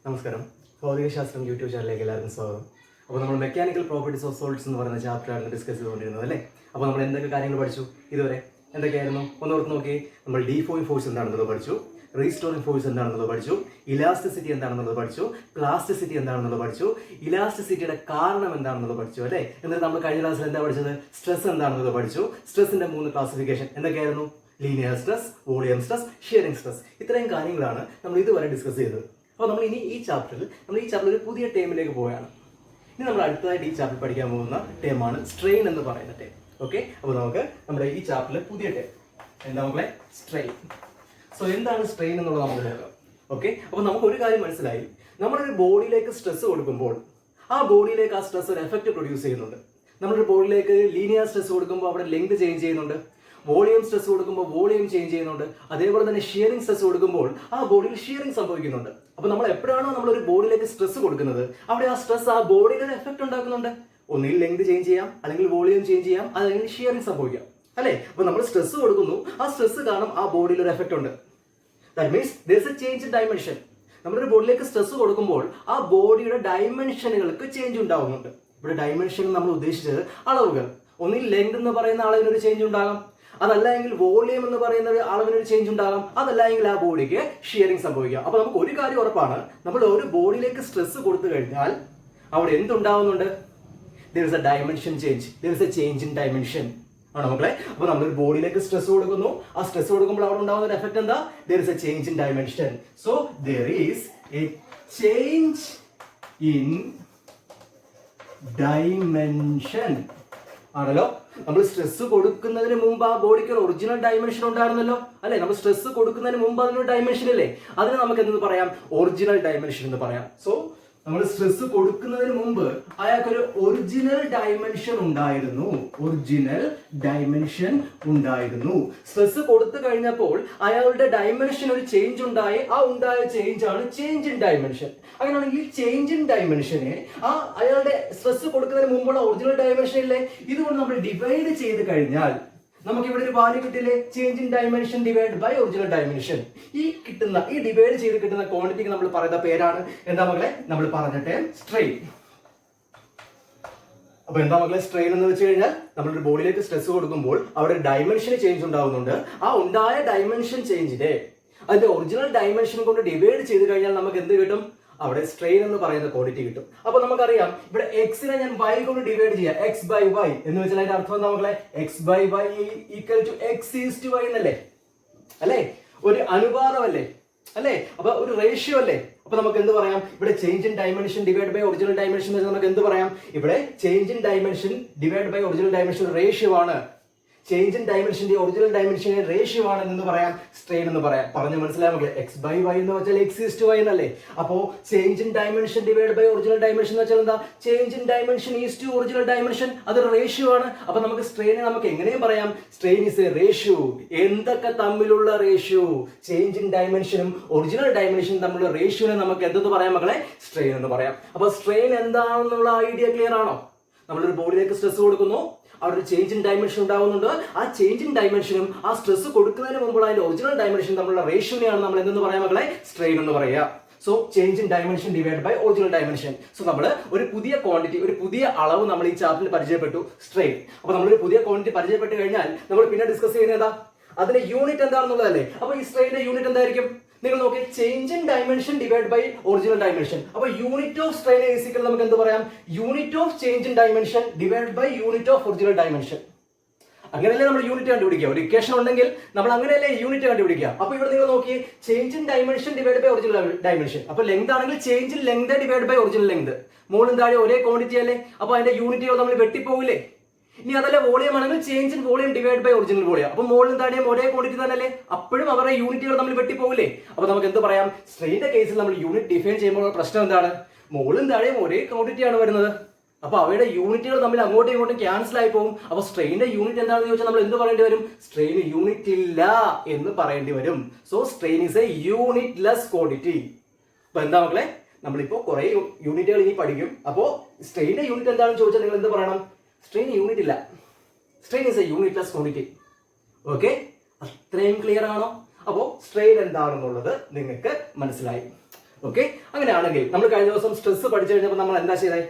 നമസ്കാരം. ഭൗതികശാസ്ത്രം യൂട്യൂബ് ചാനലിലേക്ക് എല്ലാവർക്കും സ്വാഗതം. അപ്പോൾ നമ്മൾ മെക്കാനിക്കൽ പ്രോപ്പർട്ടീസ് ഓഫ് സോളിഡ്സ് എന്ന് പറയുന്ന ചാപ്റ്ററാണ് ഡിസ്കസ് ചെയ്തുകൊണ്ടിരുന്നത് അല്ലേ. അപ്പോൾ നമ്മൾ എന്തൊക്കെ കാര്യങ്ങൾ പഠിച്ചു ഇതുവരെ? എന്തൊക്കെയായിരുന്നു? ഒന്ന് ഓർത്ത് നോക്കി. നമ്മൾ ഡീഫോയിങ് ഫോഴ്സ് എന്താണെന്നുള്ളത് പഠിച്ചു, റീസ്റ്റോറിംഗ് ഫോഴ്സ് എന്താണെന്നുള്ളത് പഠിച്ചു, ഇലാസ്റ്റിസിറ്റി എന്താണെന്നുള്ളത് പഠിച്ചു, പ്ലാസ്റ്റിസിറ്റി എന്താണെന്നുള്ളത് പഠിച്ചു, ഇലാസ്റ്റിസിറ്റിയുടെ കാരണം എന്താണെന്നുള്ളത് പഠിച്ചു അല്ലേ. എന്നിട്ട് നമ്മൾ കഴിഞ്ഞ ക്ലാസ്സിൽ എന്താ പഠിച്ചത്? സ്ട്രെസ് എന്താണെന്നുള്ളത് പഠിച്ചു. സ്ട്രെസ്സിന്റെ 3 ക്ലാസിഫിക്കേഷൻ എന്തൊക്കെയായിരുന്നു? Linear stress, volume stress, shearing stress. ഇത്രയും കാര്യങ്ങളാണ് നമ്മൾ ഇതുവരെ ഡിസ്കസ് ചെയ്തത്. അപ്പോൾ നമ്മൾ ഇനി ഈ ചാപ്റ്ററിൽ ഒരു പുതിയ ടേമിലേക്ക് പോവുകയാണ്. ഇനി നമ്മൾ അടുത്തതായിട്ട് ഈ ചാപ്റ്റർ പഠിക്കാൻ പോകുന്ന ടേമാണ് സ്ട്രെയിൻ എന്ന് പറയുന്ന ടേം. ഓക്കെ, അപ്പോൾ നമുക്ക് നമ്മുടെ ഈ ചാപ്റ്ററിലെ പുതിയ ടേം എന്താ മക്കളെ? സ്ട്രെയിൻ. സോ എന്താണ് സ്ട്രെയിൻ എന്നുള്ളത് നമുക്ക് നോക്കാം. ഓക്കെ, അപ്പോൾ നമുക്ക് ഒരു കാര്യം മനസ്സിലായി. നമ്മളൊരു ബോഡിയിലേക്ക് സ്ട്രെസ് കൊടുക്കുമ്പോൾ ആ ബോഡിയിലേക്ക് ആ സ്ട്രെസ് ഒരു എഫക്റ്റ് പ്രൊഡ്യൂസ് ചെയ്യുന്നുണ്ട്. നമ്മളൊരു ബോഡിയിലേക്ക് ലീനിയർ സ്ട്രെസ് കൊടുക്കുമ്പോൾ അവിടെ ലെങ്ത് ചേഞ്ച് ചെയ്യുന്നുണ്ട്. വോളിയം സ്ട്രെസ് കൊടുക്കുമ്പോൾ വോളിയം ചേഞ്ച് ചെയ്യുന്നുണ്ട്. അതേപോലെ തന്നെ ഷിയറിംഗ് സ്ട്രെസ് കൊടുക്കുമ്പോൾ ആ ബോഡിയിൽ ഷിയറിംഗ് സംഭവിക്കുന്നുണ്ട്. അപ്പോൾ നമ്മൾ എപ്പോഴാണോ നമ്മളൊരു ബോഡിയിലേക്ക് സ്ട്രെസ് കൊടുക്കുന്നത് അവിടെ ആ സ്ട്രെസ് ആ ബോഡിയിൽ ഒരു എഫക്റ്റ് ഉണ്ടാക്കുന്നുണ്ട്. ഒന്നിൽ ലെങ്ത് ചേഞ്ച് ചെയ്യാം, അല്ലെങ്കിൽ വോളിയം ചേഞ്ച് ചെയ്യാം, അല്ലെങ്കിൽ ഷിയറിംഗ് സംഭവിക്കാം അല്ലേ. അപ്പോൾ നമ്മൾ സ്ട്രെസ് കൊടുക്കുന്നു, ആ സ്ട്രെസ് കാരണം ആ ബോഡിയിൽ ഒരു എഫക്റ്റ് ഉണ്ട്. That means there is a change in dimension. നമ്മളൊരു ബോഡിയിലേക്ക് സ്ട്രെസ് കൊടുക്കുമ്പോൾ ആ ബോഡിയുടെ ഡയമെൻഷനുകൾക്ക് ചേഞ്ച് ഉണ്ടാവുന്നുണ്ട്. ഇവിടെ ഡയമെൻഷൻ നമ്മൾ ഉദ്ദേശിച്ചത് അളവുകൾ. ഒന്നിൽ ലെങ്ത് എന്ന് പറയുന്ന അളവിനൊരു ചേഞ്ച് ഉണ്ടാകാം, അതല്ല എങ്കിൽ വോളിയം എന്ന് പറയുന്ന അളവിനൊരു ചേഞ്ച് ഉണ്ടാകാം, അതല്ല എങ്കിൽ ആ ബോഡിക്ക് ഷിയറിംഗ് സംഭവിക്കാം. അപ്പൊ നമുക്ക് ഒരു കാര്യം ഉറപ്പാണ്, നമ്മൾ ഒരു ബോഡിയിലേക്ക് സ്ട്രെസ് കൊടുത്തു കഴിഞ്ഞാൽ അവിടെ എന്തുണ്ടാവുന്നുണ്ട്? there is a dimension change, there is a change in dimension ആണോ മക്കളെ? അപ്പൊ നമ്മളൊരു ബോഡിയിലേക്ക് സ്ട്രെസ് കൊടുക്കുന്നു, ആ സ്ട്രെസ് കൊടുക്കുമ്പോൾ അവിടെ ഉണ്ടാവുന്ന ഒരു എഫക്ട് എന്താ? there is a change in dimension. So there is a change in dimension ആണല്ലോ. നമ്മൾ സ്ട്രെസ് കൊടുക്കുന്നതിന് മുമ്പ് ആ ബോഡിക്ക് ഒരു ഒറിജിനൽ ഡയമെൻഷൻ ഉണ്ടായിരുന്നല്ലോ അല്ലെ. നമ്മൾ സ്ട്രെസ് കൊടുക്കുന്നതിന് മുമ്പ് അതിനൊരു ഡയമെൻഷൻ ഇല്ലേ, അതിന് നമുക്ക് എന്ത് പറയാം? ഒറിജിനൽ ഡയമെൻഷൻ എന്ന് പറയാം. സോ നമ്മൾ സ്ട്രെസ് കൊടുക്കുന്നതിന് മുമ്പ് അയാൾക്കൊരു ഒറിജിനൽ ഡയമെൻഷൻ ഉണ്ടായിരുന്നു. സ്ട്രെസ് കൊടുത്തു കഴിഞ്ഞപ്പോൾ അയാളുടെ ഡയമെൻഷൻ ഒരു ചേഞ്ച് ഉണ്ടായി. ആ ഉണ്ടായ ചേഞ്ച് ആണ് ചേഞ്ച് ഇൻ ഡയമെൻഷൻ. അങ്ങനെയാണെങ്കിൽ ചേഞ്ച് ഇൻ ഡയമെൻഷനെ ആ അയാളുടെ സ്ട്രെസ് കൊടുക്കുന്നതിന് മുമ്പുള്ള ഒറിജിനൽ ഡയമെൻഷൻ ഇല്ലേ, ഇതുകൊണ്ട് നമ്മൾ ഡിവൈഡ് ചെയ്ത് കഴിഞ്ഞാൽ നമുക്ക് ഇവിടെ ഒരു വാല്യൂ കിട്ടില്ലേ? Change in dimension divide by original dimension. ഈ ഡിവൈഡ് ചെയ്ത് കിട്ടുന്ന ക്വാണ്ടിറ്റിക്ക് നമ്മൾ പറയുന്ന പേരാണ് എന്താ മക്കളെ? നമ്മൾ പറഞ്ഞിട്ട് സ്ട്രെയിൻ. അപ്പൊ എന്താ മക്കളെ സ്ട്രെയിൻ എന്ന് വെച്ച് കഴിഞ്ഞാൽ നമ്മളൊരു ബോഡിയിലേക്ക് സ്ട്രെസ് കൊടുക്കുമ്പോൾ അവിടെ ഡയമെൻഷന് ചേഞ്ച് ഉണ്ടാവുന്നുണ്ട്. ആ ഉണ്ടായ ഡയമെൻഷൻ ചേഞ്ചിനെ അതിന്റെ ഒറിജിനൽ ഡയമെൻഷൻ കൊണ്ട് ഡിവൈഡ് ചെയ്ത് കഴിഞ്ഞാൽ നമുക്ക് എന്ത് കിട്ടും? അവിടെ സ്ട്രെയിൻ എന്ന് പറയുന്ന ക്വാണ്ടിറ്റി കിട്ടും. അപ്പൊ നമുക്കറിയാം ഇവിടെ എക്സിനെ ഞാൻ y കൊണ്ട് ഡിവൈഡ് ചെയ്യാം, എക്സ് ബൈ വൈ എന്ന് വെച്ചാൽ അതിന്റെ അർത്ഥം എന്താ മക്കളെ? X by y equal to x is to y എന്നല്ലേ അല്ലേ? ഒരു അനുപാതമല്ലേ അല്ലേ? അപ്പൊ ഒരു റേഷ്യോ അല്ലേ? അപ്പൊ നമുക്ക് എന്ത് പറയാം? ഇവിടെ change in dimension divide by original dimension എന്ന് വെച്ചാൽ നമുക്ക് എന്ത് പറയാം? ഇവിടെ change in dimension divide by original dimension ratio ആണ്. ചേഞ്ച് ഇൻ ഡയമെൻഷന്റെ ഒറിജിനൽ ഡയമെൻഷന്റെ റേഷ്യോ ആണ് എന്ന് പറയാം, സ്ട്രെയിൻ എന്ന് പറയാം. പറഞ്ഞു മനസ്സിലായി നമുക്ക്? എക്സ് ബൈ വൈ എന്ന് വെച്ചാൽ എക്സ് ഈസ് ടു വൈ എന്നല്ലേ. അപ്പോ change in dimension divide by original dimension എന്ന് വെച്ചാൽ എന്താ? Change in dimension is to original dimension. അതൊരു റേഷ്യോ ആണ്. അപ്പൊ നമുക്ക് സ്ട്രെയിനെ നമുക്ക് എങ്ങനെയും പറയാം? Strain is a ratio. എന്തൊക്കെ തമ്മിലുള്ള റേഷ്യോ? ചേഞ്ച് ഇൻ ഡയമെൻഷനും ഒറിജിനൽ ഡയമെൻഷനും തമ്മിലുള്ള റേഷ്യോനെ നമുക്ക് എന്തെന്ന് പറയാം മക്കളെ? സ്ട്രെയിൻ എന്ന് പറയാം. അപ്പൊ സ്ട്രെയിൻ എന്താണെന്നുള്ള ഐഡിയ ക്ലിയർ ആണോ? നമ്മളൊരു ബോഡിയിലേക്ക് സ്ട്രെസ് കൊടുക്കുന്നു, അവിടെ ഒരു ചേഞ്ച് ഇൻ ഡയമെൻഷൻ ഉണ്ടാവുന്നുണ്ട്. ആ ചേഞ്ച് ഇൻ ഡയമെൻഷനും ആ സ്ട്രെസ് കൊടുക്കുന്നതിന് മുമ്പുള്ള അതിന്റെ ഒറിജിനൽ ഡയമെൻഷൻ തമ്മിലുള്ള റേഷ്യോനെയാണ് നമ്മൾ എന്തെന്ന് പറയാം മക്കളെ? സ്ട്രെയിൻ എന്ന് പറയുക. So change in dimension divide by original dimension. So നമ്മൾ ഒരു പുതിയ ക്വാണ്ടിറ്റി, ഒരു പുതിയ അളവ് നമ്മൾ ഈ ചാപ്റ്ററിൽ പരിചയപ്പെട്ടു, സ്ട്രെയിൻ. അപ്പൊ നമ്മളൊരു പുതിയ ക്വാണ്ടിറ്റി പരിചയപ്പെട്ട് കഴിഞ്ഞാൽ നമ്മൾ പിന്നെ ഡിസ്കസ് ചെയ്യുന്നത് എന്താ? അതിന്റെ യൂണിറ്റ് എന്താണെന്നുള്ളതല്ലേ. അപ്പൊ ഈ സ്ട്രെയിന്റെ യൂണിറ്റ് എന്തായിരിക്കും? നിങ്ങൾ നോക്കി, change in dimension divide by original dimension. അപ്പൊ യൂണിറ്റ് ഓഫ് സ്ട്രെയിൻ ഈക്വൽ നമുക്ക് എന്ത് പറയാം? Unit of change in dimension divide by unit of original dimension. അങ്ങനെയല്ലേ നമ്മൾ യൂണിറ്റ് കണ്ടുപിടിക്കുക? ഒരു ഇക്വേഷൻ ഉണ്ടെങ്കിൽ നമ്മൾ അങ്ങനെയല്ലേ യൂണിറ്റ് കണ്ടുപിടിക്കുക. അപ്പൊ ഇവിടെ നിങ്ങൾ നോക്കി, change in dimension divide by original dimension. അപ്പൊ ലെങ്ത് ആണെങ്കിൽ change in length divide by original length. മുകളിലും താഴെ ഒരേ ക്വാണ്ടിറ്റി അല്ലേ. അപ്പൊ അതിന്റെ യൂണിറ്റുകൾ നമ്മൾ വെട്ടിപ്പോകില്ലേ? ഇനി അതല്ല വോളിയം ആണെങ്കിൽ change in volume divide by original volume. അപ്പൊ മുകളിലും താഴെയും ഒരേ ക്വാണ്ടിറ്റി തന്നെ അല്ലേ? അപ്പോഴും അവരുടെ യൂണിറ്റുകൾ നമ്മൾ വെട്ടിപ്പോകില്ലേ? അപ്പൊ നമുക്ക് എന്ത് പറയാം? സ്ട്രെയിന്റെ കേസിൽ നമ്മൾ യൂണിറ്റ് ഡിഫൈൻ ചെയ്യുമ്പോൾ പ്രശ്നം എന്താണ്? മുകളിലും താഴെയും ഒരേ ക്വാണ്ടിറ്റിയാണ് വരുന്നത്. അപ്പൊ അവയുടെ യൂണിറ്റുകൾ തമ്മിൽ അങ്ങോട്ടും ഇങ്ങോട്ടും ക്യാൻസൽ ആയി പോകും. അപ്പൊ സ്ട്രെയിന്റെ യൂണിറ്റ് എന്താണെന്ന് ചോദിച്ചാൽ നമ്മൾ എന്ത് പറയേണ്ടി വരും? സ്ട്രെയിൻ യൂണിറ്റ് ഇല്ല എന്ന് പറയേണ്ടി വരും. So strain is A unit less quantity. അപ്പൊ എന്താ മക്കളെ? നമ്മളിപ്പോ കുറെ യൂണിറ്റുകൾ ഇനി പഠിക്കും. അപ്പോ സ്ട്രെയിന്റെ യൂണിറ്റ് എന്താണെന്ന് ചോദിച്ചാൽ നിങ്ങൾ എന്ത് പറയണം? സ്ട്രെയിൻ യൂണിറ്റ് ഇല്ല. Strain is A unit less quantity. Okay, അത്രയും ക്ലിയർ ആണോ? അപ്പോൾ സ്ട്രെയിൻ എന്താണെന്നുള്ളത് നിങ്ങൾക്ക് മനസ്സിലായി. ഓക്കെ, അങ്ങനെയാണെങ്കിൽ നമ്മൾ കഴിഞ്ഞ ദിവസം സ്ട്രെസ് പഠിച്ചു കഴിഞ്ഞപ്പോൾ നമ്മൾ എന്താ ചെയ്തത്?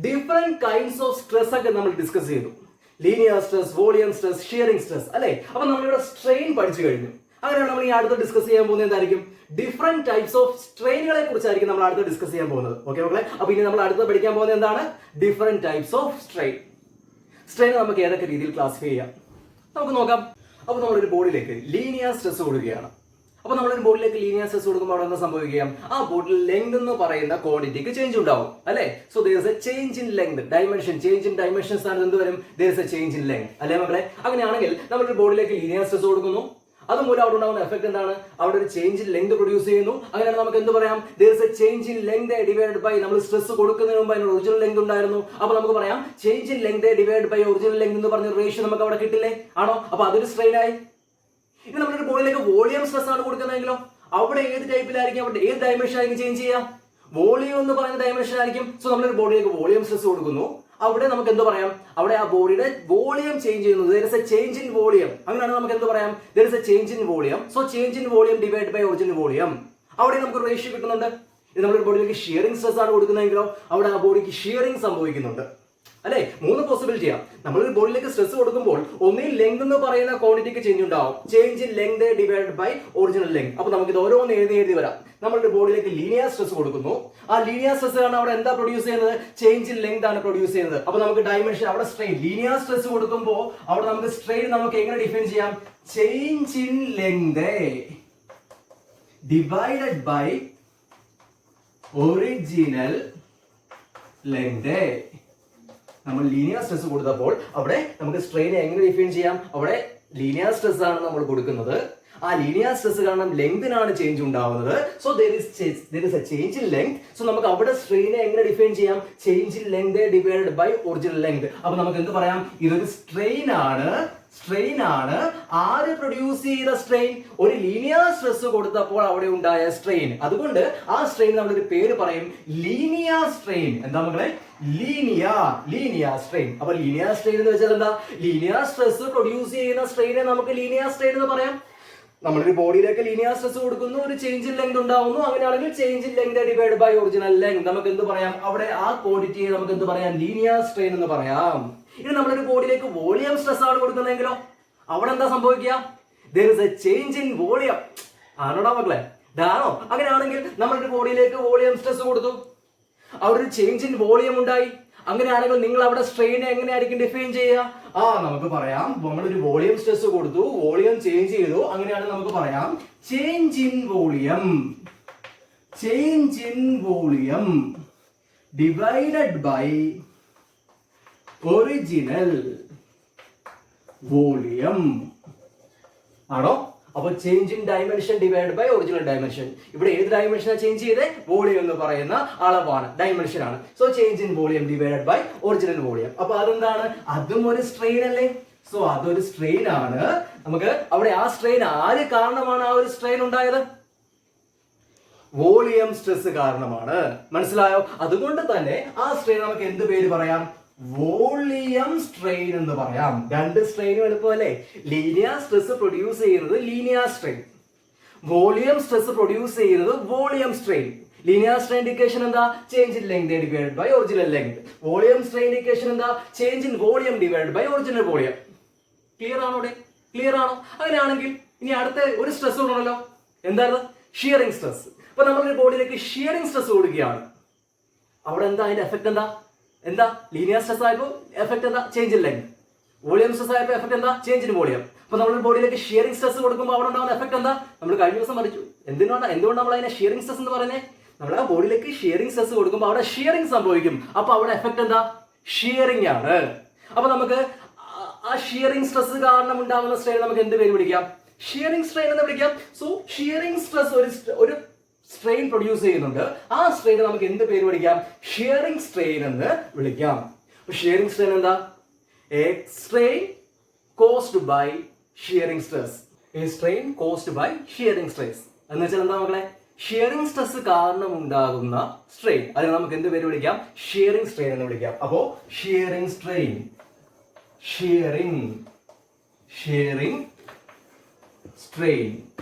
ഡിഫറെന്റ് കൈൻഡ്സ് ഓഫ് സ്ട്രെസ് ഒക്കെ നമ്മൾ ഡിസ്കസ് ചെയ്തു. Linear stress, volume stress, shearing stress അല്ലെ? അപ്പൊ നമ്മളിവിടെ സ്ട്രെയിൻ പഠിച്ചു കഴിഞ്ഞു. അങ്ങനെയാണ് നമ്മൾ ഈ അടുത്ത് ഡിസ്കസ് ചെയ്യാൻ പോകുന്നത് എന്തായിരിക്കും? ഡിഫറെന്റ് ടൈപ്സ് ഓഫ് സ്ട്രെയിനുകളെ കുറിച്ചായിരിക്കും നമ്മൾ അടുത്ത് ഡിസ്കസ് ചെയ്യാൻ പോകുന്നത്. ഓക്കെ മക്കളെ, അപ്പൊ ഇനി നമ്മൾ അടുത്ത് പഠിക്കാൻ പോകുന്നത് എന്താണ്? Different types of strain. Strain നമുക്ക് ഏതൊക്കെ രീതിയിൽ ക്ലാസിഫൈ ചെയ്യാം നമുക്ക് നോക്കാം. അപ്പൊ നമ്മളൊരു ബോഡിയിലേക്ക് ലീനിയർ സ്ട്രെസ് കൊടുക്കുകയാണ്. അപ്പൊ നമ്മളൊരു ബോഡിയിലേക്ക് ലീനിയർ സ്ട്രെസ് കൊടുക്കുമ്പോൾ അവിടെ എന്താ സംഭവിക്കാം? ആ ബോഡിയിൽ ലെങ്ത് എന്ന് പറയുന്ന ക്വാണ്ടിറ്റിക്ക് ചേഞ്ച് ഉണ്ടാവും അല്ലെ? So there is a change in length, dimension, change in dimensions ആണ് എന്ത് വരും? there is a change in length അല്ലെ മക്കളെ? അങ്ങനെയാണെങ്കിൽ നമ്മളൊരു ബോഡിയിലേക്ക് ലീനിയർ സ്ട്രെസ് കൊടുക്കുന്നു, അതുമൂലം അവിടെ ഉണ്ടാകുന്ന എഫക്ട് എന്താണ്? അവിടെ ഒരു ചേഞ്ച് ഇൻ ലെങ്ത് പ്രൊഡ്യൂസ് ചെയ്യുന്നു. അങ്ങനെയാണ് നമുക്ക് എന്ത് പറയാം? there is a change in length divided by, നമ്മൾ സ്ട്രെസ് കൊടുക്കുന്നതിന് മുമ്പ് അതിന് ഒറിജിനൽ ലെങ്ത് ഉണ്ടായിരുന്നു. അപ്പൊ നമുക്ക് പറയാം change in length divide by original length എന്ന് പറഞ്ഞ റേഷ്യോ നമുക്ക് അവിടെ കിട്ടില്ലേ? ആണോ? അപ്പൊ അതൊരു സ്ട്രെയിൻ ആയി. ഇനി നമ്മളൊരു ബോഡിയിലേക്ക് വോളിയം സ്ട്രെസ് ആണ് കൊടുക്കുന്നതെങ്കിലോ അവിടെ ഏത് ടൈപ്പിലായിരിക്കും? അവിടെ ഏത് ഡയമെൻഷൻ ആയിരിക്കും ചേഞ്ച് ചെയ്യാം? വോളിയം എന്ന് പറയുന്ന ഡയമെൻഷൻ ആയിരിക്കും. സോ നമ്മളൊരു ബോഡിയിലേക്ക് വോളിയം സ്ട്രെസ് കൊടുക്കുന്നു, അവിടെ നമുക്ക് എന്ത് പറയാം? അവിടെ ആ ബോഡിയുടെ വോളിയം ചേഞ്ച് ചെയ്യുന്നു. there is a change in volume. അങ്ങനെയാണ് നമുക്ക് എന്ത് പറയാം? there is a change in volume. so change in volume divided by original volume. അവിടെ നമുക്ക് റേഷ്യോ കിട്ടുന്നുണ്ട്. ഇത് നമ്മളൊരു ബോഡിയിലേക്ക് ഷിയറിംഗ് സ്ട്രെസ് ആണ് കൊടുക്കുന്നതെങ്കിലോ അവിടെ ആ ബോഡിക്ക് ഷിയറിംഗ് സംഭവിക്കുന്നുണ്ട് അല്ലെ? 3 പോസിബിലിറ്റിയാണ്. നമ്മളൊരു ബോഡിയിലേക്ക് സ്ട്രെസ് കൊടുക്കുമ്പോൾ ഒന്നിൽ ലെങ്ത് എന്ന് പറയുന്ന ക്വാണ്ടിറ്റിക്ക് ചേഞ്ച് ഉണ്ടാവും. Change in length divide by original length. അപ്പൊ നമുക്ക് ഇത് ഓരോന്ന് എഴുതി വരാം. നമ്മളുടെ ബോഡിയിലേക്ക് ലീനിയർ സ്ട്രെസ് കൊടുക്കുന്നു. ആ ലീനിയർ സ്ട്രെസ് ആണ് അവിടെ എന്താ പ്രൊഡ്യൂസ് ചെയ്യുന്നത്? ചേഞ്ച് ഇൻ ലെങ്ത് ആണ് പ്രൊഡ്യൂസ് ചെയ്യുന്നത്. അപ്പൊ നമുക്ക് ഡയമെൻഷൻ അവിടെ സ്ട്രെയിൻ, ലീനിയർ സ്ട്രെസ് കൊടുക്കുമ്പോൾ അവിടെ നമുക്ക് സ്ട്രെയിൻ നമുക്ക് എങ്ങനെ ഡിഫൈൻ ചെയ്യാം? Change in length divided by original length. നമ്മൾ ലീനിയർ സ്ട്രെസ് കൊടുത്തപ്പോൾ അവിടെ നമുക്ക് സ്ട്രെയിനെ എങ്ങനെ ഡിഫൈൻ ചെയ്യാം? അവിടെ ലീനിയർ സ്ട്രെസ് ആണ് നമ്മൾ കൊടുക്കുന്നത്. ആ ലീനിയർ സ്ട്രെസ് കാരണം ലെങ്തിനാണ് ചേഞ്ച് ഉണ്ടാവുന്നത്. So there is a change in length. So നമുക്ക് അവിടെ സ്ട്രെയിനെ എങ്ങനെ ഡിഫൈൻ ചെയ്യാം? Change in length divided by original length. അപ്പൊ നമുക്ക് എന്ത് പറയാം? ഇതൊരു സ്ട്രെയിൻ ആണ്. സ്ട്രെയിൻ ആണ്. ആര് പ്രൊഡ്യൂസ് ചെയ്ത സ്ട്രെയിൻ? ഒരു ലീനിയർ സ്ട്രെസ് കൊടുത്തപ്പോൾ അവിടെ ഉണ്ടായ സ്ട്രെയിൻ. അതുകൊണ്ട് ആ സ്ട്രെയിൻ നമ്മളൊരു പേര് പറയും ലീനിയർ സ്ട്രെയിൻ. എന്താ മക്കളെ? Linear strain. അപ്പൊ ലീനിയർ സ്ട്രെയിൻ എന്ന് വെച്ചാൽ എന്താ? ലീനിയർ സ്ട്രെസ് പ്രൊഡ്യൂസ് ചെയ്യുന്ന സ്ട്രെയിനെ നമുക്ക് ലീനിയർ സ്ട്രെയിൻ എന്ന് പറയാം. നമ്മളൊരു ബോഡിയിലേക്ക് ലീനിയർ സ്ട്രെസ് കൊടുക്കുന്നു, ഒരു ചേഞ്ച് ഇൻ ലെങ്ത് ഉണ്ടാവുന്നു. അങ്ങനെയാണെങ്കിൽ change in length divide by original length നമുക്ക് എന്ത് പറയാം? അവിടെ ആ ക്വാണ്ടിറ്റിയെ നമുക്ക് എന്ത് പറയാം? ലീനിയർ സ്ട്രെയിൻ എന്ന് പറയാം. ഇനി നമ്മളൊരു ബോഡിയിലേക്ക് വോളിയം സ്ട്രെസ് ആണ് കൊടുക്കുന്നതെങ്കിലോ അവിടെ എന്താ സംഭവിക്കുക? there is a change in volume. ആണോടാ മക്കളെ? ഇതാണോ? അങ്ങനെയാണെങ്കിൽ നമ്മളൊരു ബോഡിയിലേക്ക് വോളിയം സ്ട്രെസ് കൊടുത്തു, അവിടെ ഒരു ചേഞ്ച് ഇൻ വോളിയം ഉണ്ടായി. അങ്ങനെയാണെങ്കിൽ നിങ്ങൾ അവിടെ സ്ട്രെയിനെ എങ്ങനെയായിരിക്കും ഡിഫൈൻ ചെയ്യുക? നമുക്ക് പറയാം നമ്മളൊരു വോളിയം സ്ട്രെസ് കൊടുത്തു, വോളിയം ചേഞ്ച് ചെയ്തു. അങ്ങനെയാണെങ്കിൽ നമുക്ക് പറയാം change in volume divided by original volume. ആണോ? അപ്പൊ change in dimension divide by original dimension. ഇവിടെ ഏത് ഡയമെൻഷനാണ് ചേഞ്ച് ചെയ്തേ? വോളിയം എന്ന് പറയുന്ന അളവാണ്, ഡയമെൻഷൻ ആണ്. So change in volume divided by original volume. അപ്പൊ അതെന്താണ്? അതും ഒരു സ്ട്രെയിൻ അല്ലേ? സോ അതൊരു സ്ട്രെയിൻ ആണ്. നമുക്ക് അവിടെ ആ സ്ട്രെയിൻ ആര് കാരണമാണ് ആ ഒരു സ്ട്രെയിൻ ഉണ്ടായത്? വോളിയം സ്ട്രെസ് കാരണമാണ്. മനസ്സിലായോ? അതുകൊണ്ട് തന്നെ ആ സ്ട്രെയിൻ നമുക്ക് എന്ത് പേര് പറയാം? വോളിയം സ്ട്രെയിൻ എന്ന് പറയാം. രണ്ട് സ്ട്രെയിനും എളുപ്പമല്ലേ? ലീനിയർ സ്ട്രെസ് പ്രൊഡ്യൂസ് ചെയ്യുന്നത് linear strain, volume stress produce ചെയ്യുന്നത് volume strain. Linear strain equation എന്താ? Change in length divided by original length. Volume strain equation എന്താ? Change in volume divided by original volume. Clear ആണോ? Clear ആണോ? അങ്ങനെയാണെങ്കിൽ ഇനി അടുത്ത ഒരു സ്ട്രെസ് ഉണ്ടല്ലോ. എന്താണ്? Shearing stress. അപ്പൊ നമ്മളൊരു ബോഡിയിലേക്ക് ഷിയറിംഗ് സ്ട്രെസ് കൊടുക്കുകയാണ്. അവിടെ എന്താ അതിന്റെ എഫക്ട്? എന്താ? ലീനിയർ സ്ട്രെസ് ആയപ്പോൾ എഫക്ട് എന്താ? Change in length. Volume stress ആയപ്പോൾ എഫക്ട് എന്താ? Change in volume. അപ്പൊ നമ്മൾ ബോഡിയിലേക്ക് ഷിയറിംഗ് സ്ട്രെസ് കൊടുക്കുമ്പോൾ അവിടെ ഉണ്ടാകുന്ന എഫക്ട് എന്താ? നമ്മൾ കഴിഞ്ഞ ദിവസം പഠിച്ചു. എന്തുകൊണ്ട് നമ്മൾ അതിനെ ഷിയറിംഗ് സ്ട്രെസ് എന്ന് പറയുന്നത്? നമ്മൾ ആ ബോഡിയിലേക്ക് ഷിയറിംഗ് സ്ട്രെസ് കൊടുക്കുമ്പോൾ അവിടെ ഷിയറിംഗ് സംഭവിക്കും. അപ്പൊ അവിടെ എഫക്ട് എന്താ? ഷിയറിംഗ് ആണ്. അപ്പൊ നമുക്ക് ആ ഷിയറിംഗ് സ്ട്രെസ് കാരണം ഉണ്ടാകുന്ന സ്ട്രെയിൻ നമുക്ക് എന്ത് പേര് വിളിക്കാം? ഷിയറിംഗ് സ്ട്രെയിൻ എന്ന് വിളിക്കാം. സോ ഷിയറിംഗ് സ്ട്രെസ് ഒരു സ്ട്രെയിൻ പ്രൊഡ്യൂസ് ചെയ്യുന്നുണ്ട്. ആ സ്ട്രെയിൻ നമുക്ക് എന്ത് പേര് വിളിക്കാം? ഷിയറിംഗ് സ്ട്രെയിൻ എന്ന് വിളിക്കാം. ഷിയറിംഗ് സ്ട്രെയിൻ എന്താ? A strain caused by shearing stress. A strain caused by shearing stress എന്ന് വെച്ചാൽ എന്താ മക്കളെ? ഷിയറിംഗ് സ്ട്രെസ് കാരണം ഉണ്ടാകുന്ന സ്ട്രെയിൻ. അതിന് നമുക്ക് എന്ത് പേര് വിളിക്കാം? ഷിയറിംഗ് സ്ട്രെയിൻ എന്ന് വിളിക്കാം. അപ്പോ ഷിയറിംഗ് സ്ട്രെയിൻ, ഷിയറിംഗ് സ്ട്രെയിൻ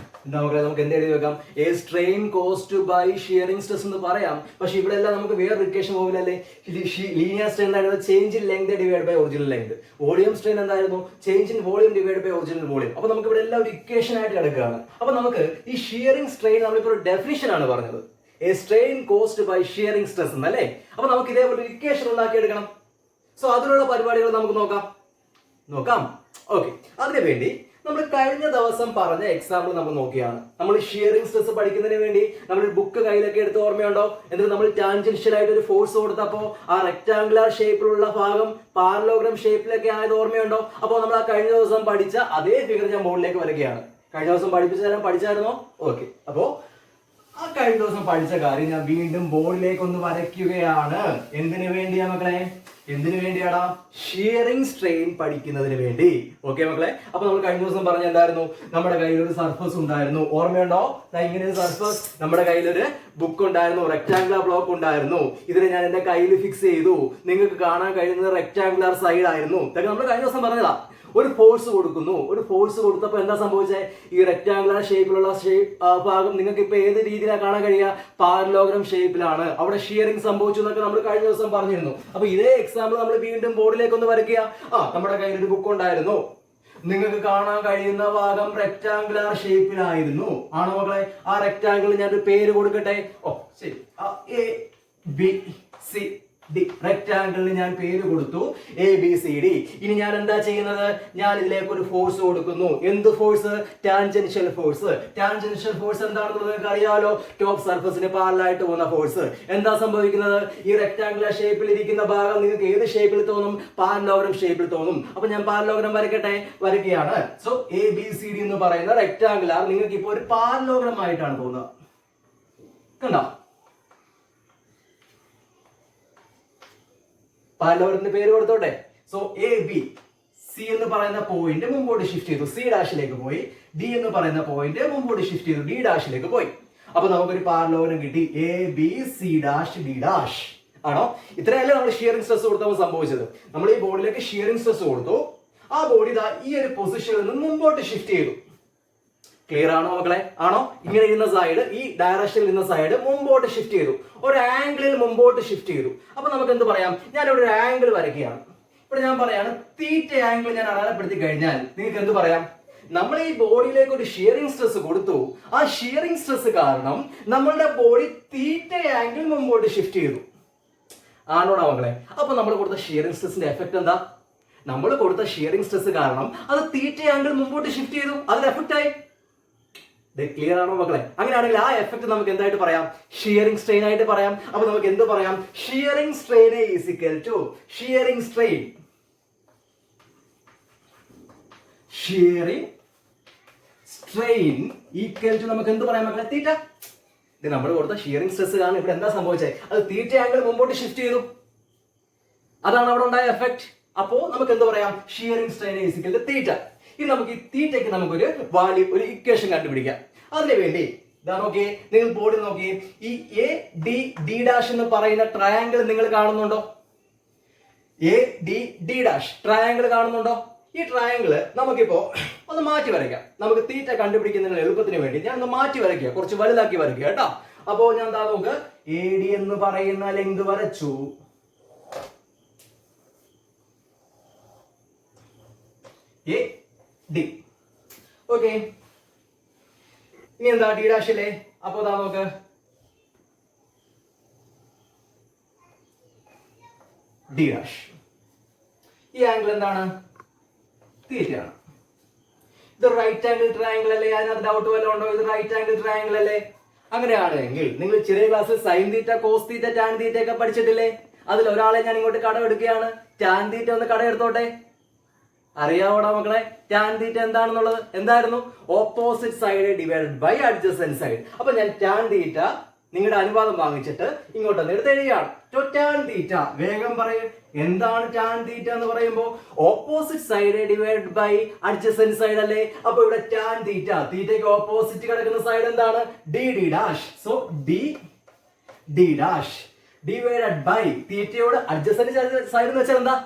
നമുക്ക് എന്ത് എഴുതി വെക്കാം? A strain caused by shearing stress എന്ന് പറയാം. പക്ഷെ ഇവിടെ എല്ലാം നമുക്ക് വേറെ ഇക്വേഷൻ പോകില്ലല്ലേ? ലീനിയർ സ്ട്രെയിൻ എന്തായിരുന്നു? Change in length divide by original length. Volume strain എന്തായിരുന്നു? Change in volume divide by original volume. അപ്പൊ നമുക്ക് ഇവിടെ എല്ലാം ഒരു ഇക്വേഷൻ ആയിട്ട് കിടക്കുകയാണ്. അപ്പൊ നമുക്ക് ഈ ഷിയറിംഗ് സ്ട്രെയിൻ നമ്മളിപ്പോൾ ഒരു ഡെഫിനിഷൻ ആണ് പറഞ്ഞത്, a strain caused by shearing stress എന്നല്ലേ. അപ്പൊ നമുക്ക് ഇതേപോലെ ഒരു ഇക്വേഷൻ ഉണ്ടാക്കിയെടുക്കണം. സോ അതിനുള്ള പരിപാടികൾ നമുക്ക് നോക്കാം. ഓക്കെ, അതിനു വേണ്ടി നമ്മൾ കഴിഞ്ഞ ദിവസം പറഞ്ഞ എക്സാമ്പിൾ നമ്മൾ നോക്കിയാണ്. നമ്മൾ ഷിയറിംഗ് സ്ട്രെസ് പഠിക്കുന്നതിന് വേണ്ടി നമ്മൾ ബുക്ക് കയ്യിലൊക്കെ എടുത്ത് ഓർമ്മയുണ്ടോ? എന്നിട്ട് നമ്മൾ ടാൻജൻഷ്യൽ ആയിട്ട് ഒരു ഫോഴ്സ് കൊടുത്തപ്പോ ആ റെക്ടാംഗുലർ ഷേപ്പിലുള്ള ഭാഗം പാരലോഗ്രാം ഷേപ്പിലൊക്കെ ആയത് ഓർമ്മയുണ്ടോ? അപ്പോൾ നമ്മൾ ആ കഴിഞ്ഞ ദിവസം പഠിച്ച അതേ ഫിഗർ ഞാൻ ബോർഡിലേക്ക് വരികയാണ്. കഴിഞ്ഞ ദിവസം പഠിച്ചായിരുന്നോ? ഓക്കെ, അപ്പോ ആ കഴിഞ്ഞ ദിവസം പഠിച്ച കാര്യം ഞാൻ വീണ്ടും ബോർഡിലേക്ക് ഒന്ന് വരയ്ക്കുകയാണ്. എന്തിനു വേണ്ടിയാ മക്കളെ? എന്തിനു വേണ്ടിയാടാ? ഷിയറിംഗ് സ്ട്രെയിൻ പഠിക്കുന്നതിന് വേണ്ടി. ഓക്കെ മക്കളെ, അപ്പൊ നമ്മൾ കഴിഞ്ഞ ദിവസം പറഞ്ഞ എന്തായിരുന്നു? നമ്മുടെ കയ്യിൽ ഒരു സർഫസ് ഉണ്ടായിരുന്നു, ഓർമ്മയുണ്ടോ? ഇങ്ങനെ ഒരു സർഫസ്, നമ്മുടെ കയ്യിലൊരു ബുക്ക് ഉണ്ടായിരുന്നു, റെക്ടാംഗുലർ ബ്ലോക്ക് ഉണ്ടായിരുന്നു. ഇതിനെ ഞാൻ എന്റെ കയ്യിൽ ഫിക്സ് ചെയ്തു. നിങ്ങൾക്ക് കാണാൻ കഴിയുന്നത് റെക്ടാംഗുലർ സൈഡ് ആയിരുന്നു. ഇതൊക്കെ നമ്മൾ കഴിഞ്ഞ ദിവസം പറഞ്ഞതാ. ഒരു ഫോഴ്സ് കൊടുത്തപ്പോൾ എന്താ സംഭവിച്ചത്? ഈ റെക്ടാംഗുലർ ഷേപ്പിലുള്ള ഭാഗം നിങ്ങൾക്ക് ഇപ്പൊ ഏത് രീതിയിലാണ് കാണാൻ കഴിയുക? പാരലോഗ്രാം ഷേപ്പിലാണ്. അവിടെ ഷിയറിംഗ് സംഭവിച്ചു എന്നൊക്കെ നമ്മൾ കഴിഞ്ഞ ദിവസം പറഞ്ഞിരുന്നു. അപ്പൊ ഇതേ എക്സാമ്പിൾ നമ്മൾ വീണ്ടും ബോർഡിലേക്ക് ഒന്ന് വരയ്ക്കുക. നമ്മുടെ കയ്യിൽ ഒരു ബുക്ക് ഉണ്ടായിരുന്നു, നിങ്ങൾക്ക് കാണാൻ കഴിയുന്ന ഭാഗം റെക്ടാംഗുലർ ഷേപ്പിലായിരുന്നു. ആണോ മക്കളെ? ആ റെക്ടാംഗിൾ ഞാൻ ഒരു പേര് കൊടുക്കട്ടെ. ശരി, എ ബി സി ഡി റെക്ടാംഗിളിന് ഞാൻ പേര് കൊടുത്തു, ABCD. ഇനി ഞാൻ എന്താ ചെയ്യുന്നത്? ഞാൻ ഇതിലേക്ക് ഒരു ഫോഴ്സ് കൊടുക്കുന്നു. എന്ത് force? Tangential force. Tangential force എന്താണെന്ന് നിങ്ങൾക്ക് അറിയാലോ? ടോപ്പ് സർഫസിന് പാരലായിട്ട് പോകുന്ന ഫോഴ്സ്. എന്താ സംഭവിക്കുന്നത്? ഈ റെക്ടാംഗുലർ ഷേപ്പിൽ ഇരിക്കുന്ന ഭാഗം നിങ്ങൾക്ക് ഏത് ഷേപ്പിൽ തോന്നും? പാരലോഗ്രാം ഷേപ്പിൽ തോന്നും. അപ്പൊ ഞാൻ പാരലോഗ്രാം വരയ്ക്കുകയാണ്. സോ ABCD എന്ന് പറയുന്ന റെക്ടാംഗുലർ നിങ്ങൾക്ക് ഇപ്പോൾ ഒരു പാരലോഗ്രാം ആയിട്ടാണ് തോന്നുന്നത്. കണ്ടോ? പാരലോഗ്രത്തിന്റെ പേര് കൊടുത്തോട്ടെ. സോ ABC എന്ന് പറയുന്ന പോയിന്റ് മുമ്പോട്ട് ഷിഫ്റ്റ് ചെയ്തു, C ഡാഷിലേക്ക് പോയി. D എന്ന് പറയുന്ന പോയിന്റ് മുമ്പോട്ട് ഷിഫ്റ്റ് ചെയ്തു, D ഡാഷിലേക്ക് പോയി. അപ്പൊ നമുക്കൊരു പാരലോഗ്രാം കിട്ടി, ABC', D'. ആണോ? ഇത്രയല്ലേ നമ്മൾ ഷിയറിംഗ് സ്ട്രെസ് കൊടുത്തപ്പോൾ സംഭവിച്ചത്. നമ്മൾ ഈ ബോഡിയിലേക്ക് ഷിയറിംഗ് സ്ട്രെസ് കൊടുത്തു. ആ ബോഡി ഈ ഒരു പൊസിഷനിൽ നിന്ന് മുമ്പോട്ട് ഷിഫ്റ്റ് ചെയ്തു. ക്ലിയർ ആണോ മക്കളെ? ആണോ? ഇങ്ങനെ ഇരുന്ന സൈഡ്, ഈ ഡയറക്ഷനിൽ ഇരുന്ന സൈഡ് മുമ്പോട്ട് ഷിഫ്റ്റ് ചെയ്തു, ഒരു ആംഗിളിൽ മുമ്പോട്ട് ഷിഫ്റ്റ് ചെയ്തു. അപ്പൊ നമുക്ക് എന്ത് പറയാം? ഞാൻ ഇവിടെ ഒരു ആംഗിൾ വരയ്ക്കുകയാണ്. ഇവിടെ ഞാൻ പറയാണ് തീറ്റ ആംഗിൾ ഞാൻ അടയാളപ്പെടുത്തി കഴിഞ്ഞാൽ നിങ്ങൾക്ക് എന്ത് പറയാം? നമ്മൾ ഈ ബോഡിയിലേക്ക് ഒരു ഷിയറിംഗ് സ്ട്രെസ് കൊടുത്തു. ആ ഷിയറിംഗ് സ്ട്രെസ് കാരണം നമ്മളുടെ ബോഡി തീറ്റ ആംഗിൾ മുമ്പോട്ട് ഷിഫ്റ്റ് ചെയ്തു. ആണോടാ മക്കളെ? അപ്പൊ നമ്മൾ കൊടുത്ത ഷിയറിംഗ് സ്ട്രെസിന്റെ എഫക്ട് എന്താ? നമ്മൾ കൊടുത്ത ഷിയറിംഗ് സ്ട്രെസ് കാരണം അത് തീറ്റ ആംഗിൾ മുമ്പോട്ട് ഷിഫ്റ്റ് ചെയ്തു, അതിന് എഫക്ട് ആയി. ക്ലിയർ ആണോ മക്കളെ? അങ്ങനെയാണെങ്കിൽ ആ എഫക്ട് നമുക്ക് എന്തായിട്ട് പറയാം? ഷിയറിംഗ് സ്ട്രെയിൻ ആയിട്ട് പറയാം. അപ്പൊ നമുക്ക് എന്ത് പറയാം? Shearing strain is equal to shearing strain equal to നമുക്ക് എന്ത് പറയാം മക്കളെ? തീറ്റ. ഇത് നമ്മൾ കൊടുത്ത ഷിയറിംഗ് സ്ട്രെസ് കാരണം ഇവിടെ എന്താ സംഭവിച്ചത്? അത് തീറ്റ ആംഗിൾ മുമ്പോട്ട് ഷിഫ്റ്റ് ചെയ്തു, അതാണ് അവിടെ ഉണ്ടായ എഫക്ട്. അപ്പോ നമുക്ക് എന്ത് പറയാം? Shearing strain is equal to theta. ഇനി നമുക്ക് ഈ തീറ്റയ്ക്ക് നമുക്കൊരു വാല്യൂ, ഒരു ഇക്വേഷൻ കണ്ടുപിടിക്കാം. അതിനു വേണ്ടി ഇതാ നോക്കിയേ, നിങ്ങൾ ബോർഡിൽ നോക്കിയേ, ഈ ADD' എന്ന് പറയുന്ന ട്രയാങ്കിൾ നിങ്ങൾ കാണുന്നുണ്ടോ? ADD' ട്രയാങ്കിൾ കാണുന്നുണ്ടോ? ഈ ട്രയാങ്കിൾ നമുക്കിപ്പോ ഒന്ന് മാറ്റി വരയ്ക്കാം. നമുക്ക് തീറ്റ കണ്ടുപിടിക്കുന്നതിന് എളുപ്പത്തിന് വേണ്ടി ഞാൻ ഒന്ന് മാറ്റി വരയ്ക്കുക, കുറച്ച് വലുതാക്കി വരയ്ക്കുക കേട്ടോ. അപ്പോ ഞാൻ എന്താ നോക്ക്, AD എന്ന് പറയുന്ന ലെങ്ത് വരച്ചു. AD. ഓക്കെ, ഇനി എന്താ D' അല്ലേ? അപ്പൊ ഇതാ നോക്ക്, D'. ഈ ആംഗിൾ എന്താണ്? തീറ്റയാണ്. ഇത് റൈറ്റ് ആംഗിൾ ട്രയാംഗിൾ അല്ലേ? അതിനകത്ത് ഡൗട്ട് വല്ലതും ഉണ്ടോ? ഇത് റൈറ്റ് ആംഗിൾ ട്രയാംഗിൾ അല്ലേ? അങ്ങനെയാണെങ്കിൽ നിങ്ങൾ ചെറിയ ക്ലാസ്സിൽ sine theta, cos theta, tan theta ഒക്കെ പഠിച്ചിട്ടില്ലേ? അതിൽ ഒരാളെ ഞാൻ ഇങ്ങോട്ട് കടം എടുക്കുകയാണ്. ടാൻ തീറ്റ ഒന്ന് കടം എടുത്തോട്ടെ. അറിയാവോടാ മക്കളെ ടാൻ തീറ്റ എന്താണെന്നുള്ളത്? എന്തായിരുന്നു? Opposite side divided by adjacent side. അപ്പൊ ഞാൻ ടാൻ തീറ്റ നിങ്ങളുടെ അനുവാദം വാങ്ങിച്ചിട്ട് ഇങ്ങോട്ടൊന്ന് എടുത്ത് എഴുതിയാണ്. ടാൻ തീറ്റ, വേഗം പറയും എന്താണ് ടാൻ തീറ്റ എന്ന് പറയുമ്പോൾ? Opposite side divided by adjacent side അല്ലേ? അപ്പൊ ഇവിടെ ടാൻ തീറ്റ, തീറ്റയ്ക്ക് ഓപ്പോസിറ്റ് കിടക്കുന്ന സൈഡ് എന്താണ്? D'. So D' divided by തീറ്റയോട് അഡ്ജസന്റ് സൈഡ് എന്ന് വെച്ചാൽ എന്താ?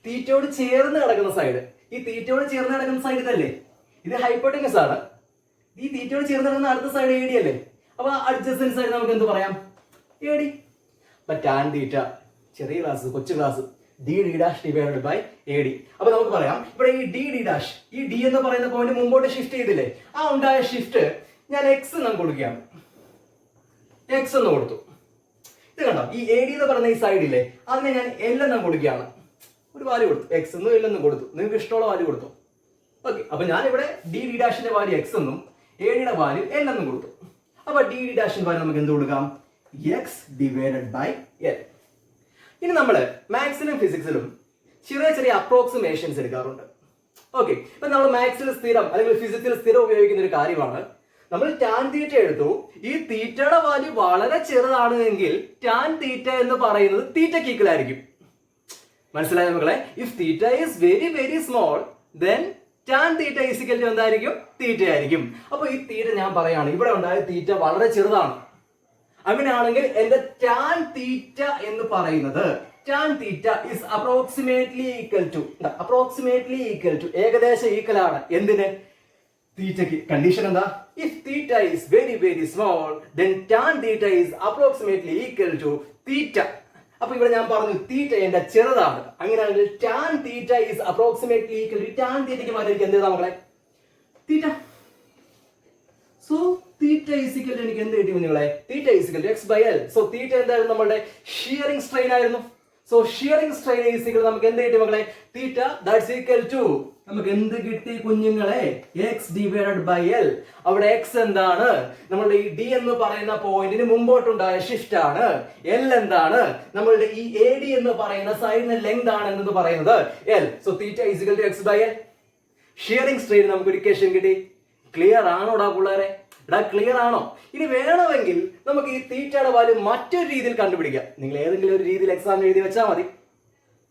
തീറ്റയോട് ചേർന്ന് കിടക്കുന്ന സൈഡ്. ഈ തീറ്റയോട് ചേർന്ന് കിടക്കുന്ന സൈഡ് ഇതല്ലേ? ഇത് ഹൈപ്പോട്ടനസ് ആണ്. ഈ തീറ്റയോട് ചേർന്ന് കിടക്കുന്ന അടുത്ത സൈഡ് എ ഡി അല്ലേ? അപ്പൊ അഡ്ജസ്റ്റന്റ് സൈഡ് നമുക്ക് എന്ത് പറയാം? A D. അപ്പൊ ടാൻ തീറ്റ ചെറിയ ക്ലാസ്, കൊച്ചു class, D D dash divided by A D. അപ്പൊ നമുക്ക് പറയാം ഇവിടെ ഈ ഡി ഡി ഡാഷ്, ഈ ഡി എന്ന് പറയുന്ന പോയിന്റ് മുമ്പോട്ട് ഷിഫ്റ്റ് ചെയ്തില്ലേ? ആ ഉണ്ടായ ഷിഫ്റ്റ് ഞാൻ എക്സ് എന്ന് കൊടുക്കുകയാണ്. എക്സ് എന്ന് കൊടുത്തു. ഇത് കണ്ടോ, ഈ എ ഡി എന്ന് പറയുന്ന ഈ സൈഡില്ലേ, അതിനെ ഞാൻ എൽ എന്ന് കൊടുക്കുകയാണ്. ഒരു വാല്യൂ കൊടുത്തു, എക്സ് എന്നും എൽ എന്നും കൊടുത്തു. നിങ്ങൾക്ക് ഇഷ്ടമുള്ള വാല്യൂ കൊടുത്തു. ഓക്കെ, അപ്പൊ ഞാൻ ഇവിടെ ഡി ഡി ഡാഷിന്റെ വാല്യൂ എക്സ് എന്നും എ ഡിയുടെ വാല്യൂ എൽ എന്നും കൊടുത്തു. അപ്പൊ ഡി ഡി ഡാഷിന്റെ വാല്യൂ നമുക്ക് എന്ത് കൊടുക്കാം? X divided by L. ഇനി നമ്മൾ മാത്സിലും ഫിസിക്സിലും ചെറിയ ചെറിയ അപ്രോക്സിമേഷൻസ് എടുക്കാറുണ്ട്. ഓക്കെ, ഇപ്പൊ നമ്മൾ മാത്സിൽ സ്ഥിരം അല്ലെങ്കിൽ ഫിസിക്സിൽ സ്ഥിരം ഉപയോഗിക്കുന്ന ഒരു കാര്യമാണ്, നമ്മൾ ടാൻ തീറ്റ എടുത്തു. ഈ തീറ്റയുടെ വാല്യൂ വളരെ ചെറുതാണ് എങ്കിൽ ടാൻ തീറ്റ എന്ന് പറയുന്നത് തീറ്റയ്ക്ക് ഈക്വൽ ആയിരിക്കും. മനസ്സിലായോ മക്കളെ? If theta is very very small then tan theta is equal to എന്തായിരിക്കും? തീറ്റ ആയിരിക്കും. അപ്പൊ ഈ തീറ്റ ഞാൻ പറയാണ്, ഇവിടെ ഉണ്ടായ തീറ്റ വളരെ ചെറുതാണ്. അങ്ങനെയാണെങ്കിൽ എന്റെ ടാൻ തീറ്റ എന്ന് പറയുന്നത്, tan theta is approximately equal to ഏകദേശം ഈക്വൽ ആണ് എന്തിന്? തീറ്റയ്ക്ക്. കണ്ടീഷൻ എന്താ? If theta is very very small then tan theta is approximately equal to theta. അപ്പൊ ഇവിടെ ഞാൻ പറഞ്ഞു തീറ്റ എന്റെ ചെറുതാണ്. അങ്ങനെയാണെങ്കിൽ tan theta is approximately equal to tan തീറ്റയ്ക്ക് മാറ്റി എന്ത് ചെയ്താ മക്കളെ? Theta. So theta is equal to എനിക്ക് എന്ത് കിട്ടി നിങ്ങളെ? Theta is equal to X by L. So തീറ്റ എന്തായിരുന്നു? നമ്മുടെ ഷിയറിംഗ് സ്ട്രെയിൻ ആയിരുന്നു. So shearing strain is equal നമുക്ക് എന്ത് കിട്ടി മക്കളെ? തീറ്റ ദാറ്റ്സ് ഈക്വൽ ടു നമുക്ക് എന്ത് കിട്ടി കുഞ്ഞുങ്ങളെ? X divided by L. അവിടെ എക്സ് എന്താണ്? നമ്മളുടെ ഈ ഡി എന്ന് പറയുന്ന പോയിന്റിന് മുമ്പോട്ടുണ്ടായ ഷിഫ്റ്റ് ആണ്. എൽ എന്താണ്? നമ്മളുടെ ഈ എ ഡി എന്ന് പറയുന്ന സൈഡിന്റെ ലെങ്ത് ആണ് എന്ന് പറയുന്നത് L. So theta is equal to X by L. Shearing strain നമുക്ക് ഒരു ഇക്വേഷൻ കിട്ടി. ക്ലിയർ ആണോടാ പിള്ളേരെ? ക്ലിയർ ആണോ? ഇനി വേണമെങ്കിൽ നമുക്ക് ഈ തീറ്റയുടെ വാല്യൂ മറ്റൊരു രീതിയിൽ കണ്ടുപിടിക്കാം. നിങ്ങൾ ഏതെങ്കിലും ഒരു രീതിയിൽ എക്സാം എഴുതി വെച്ചാൽ മതി.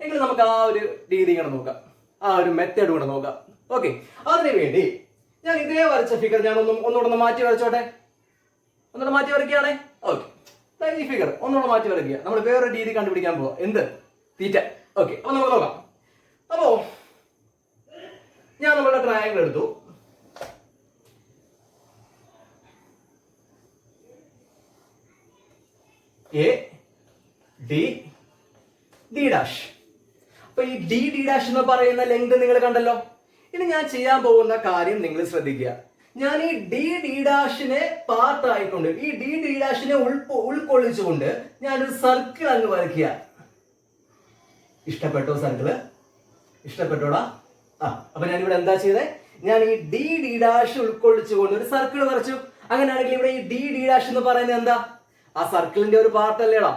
എങ്കിൽ നമുക്ക് ആ ഒരു രീതി ഇങ്ങനെ നോക്കാം, ആ ഒരു മെത്തേഡ് കൂടെ നോക്കാം. ഓക്കെ, അതിനു വേണ്ടി ഞാൻ ഇതേ വരച്ച ഫിഗർ ഞാൻ ഒന്നുകൂടെ മാറ്റി വരച്ചോട്ടെ. ഒന്നുകൂടെ മാറ്റി വരയ്ക്കുകയാണേ. ഓക്കെ, ഈ ഫിഗർ ഒന്നുകൂടെ മാറ്റി വരയ്ക്കുക. നമ്മൾ വേറൊരു രീതി കണ്ടുപിടിക്കാൻ പോവാം. എന്ത്? തീറ്റ. ഓക്കെ, അപ്പൊ നമുക്ക് നോക്കാം. അപ്പോ ഞാൻ നമ്മളുടെ ട്രയാങ്കിൾ എടുത്തു. A D D dash. അപ്പൊ ഈ ഡി ഡി ഡാഷ് എന്ന് പറയുന്ന ലെങ്ത് നിങ്ങൾ കണ്ടല്ലോ. ഇനി ഞാൻ ചെയ്യാൻ പോകുന്ന കാര്യം നിങ്ങൾ ശ്രദ്ധിക്കുക. ഞാൻ ഈ ഡി ഡി ഡാഷിനെ പാർട്ട് ആയിക്കൊണ്ട്, ഈ ഡി ഡി ഡാഷിനെ ഉൾക്കൊള്ളിച്ചുകൊണ്ട് ഞാനൊരു സർക്കിൾ അങ്ങ് വരയ്ക്കുക. ഇഷ്ടപ്പെട്ടോ സർക്കിള്? ഇഷ്ടപ്പെട്ടോടാ? അപ്പൊ ഞാനിവിടെ എന്താ ചെയ്തേ? ഞാൻ ഈ ഡി ഡി ഡാഷ് ഉൾക്കൊള്ളിച്ചുകൊണ്ട് ഒരു സർക്കിൾ വരച്ചു. അങ്ങനെയാണെങ്കിൽ ഇവിടെ ഈ ഡി ഡി ഡാഷ് എന്ന് പറയുന്നത് എന്താ? ആ സർക്കിളിന്റെ ഒരു പാർട്ട് അല്ലേടാ.